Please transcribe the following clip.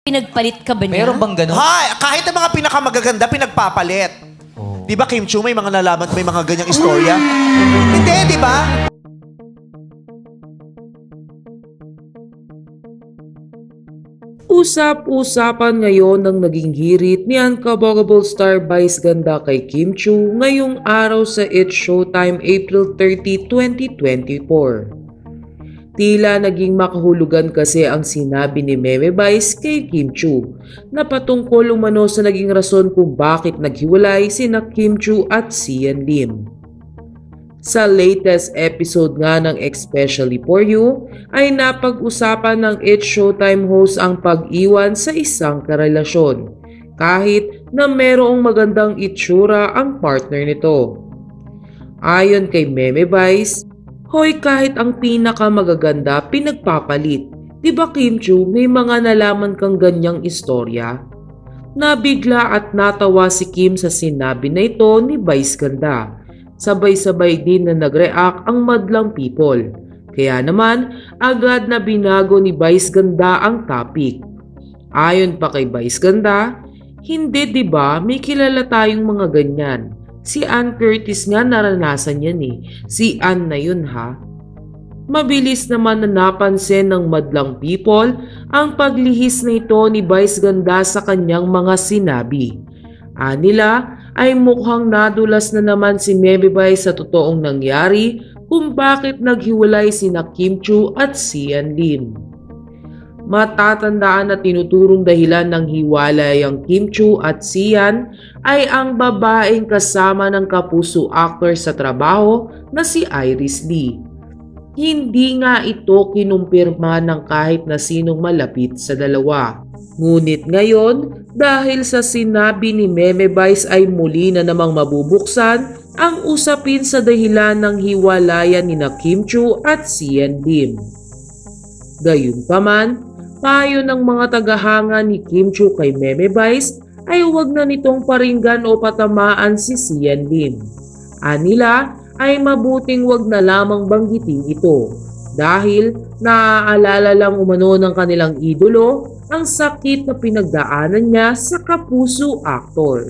Pinagpalit ka ba niya? Meron bang ganun? Ha, kahit ang mga pinakamagaganda, pinagpapalit. Di ba, Kim Chiu, may mga nalaman, may mga ganyang istorya? Hindi, di ba? Usap-usapan ngayon ng naging hirit ni Uncoverable star Vice Ganda kay Kim Chiu ngayong araw sa It's Showtime April 30, 2024. Tila naging makahulugan kasi ang sinabi ni Meme Vice kay Kim Chiu na patungkol umano sa naging rason kung bakit naghiwalay sina Kim Chiu at Sian Lim. Sa latest episode nga ng Especially For You ay napag-usapan ng It's Showtime host ang pag-iwan sa isang karelasyon kahit na merong magandang itsura ang partner nito. Ayon kay Meme Vice, hoy kahit ang pinakamagaganda pinagpapalit. Diba Kim Chiu may mga nalaman kang ganyang istorya? Nabigla at natawa si Kim sa sinabi na ito ni Vice Ganda. Sabay-sabay din na nag-react ang madlang people. Kaya naman, agad na binago ni Vice Ganda ang topic. Ayon pa kay Vice Ganda, hindi diba may kilala tayong mga ganyan. Si Ann Curtis nga naranasan yan eh. Si Ann na yun ha. Mabilis naman na napansin ng madlang people ang paglihis na ito ni Vice Ganda sa kanyang mga sinabi. Anila ay mukhang nadulas na naman si Meme Vice sa totoong nangyari kung bakit naghiwalay sina Kim Chiu at Sian Lim. Matatandaan na tinuturong dahilan ng hiwalay ang Kim Chiu at Sian ay ang babaeng kasama ng kapuso actor sa trabaho na si Iris Lee. Hindi nga ito kinumpirma ng kahit na sinong malapit sa dalawa. Ngunit ngayon, dahil sa sinabi ni Meme Vice ay muli na namang mabubuksan ang usapin sa dahilan ng hiwalayan ni Kim Chiu at Sian Lim. Gayunpaman, payo ng mga tagahanga ni Kim Chiu kay Meme Vice ay huwag na nitong paringgan o patamaan si Sian Lim. Anila ay mabuting huwag na lamang banggitin ito dahil naaalala lang umano ng kanilang idolo ang sakit na pinagdaanan niya sa kapuso actor.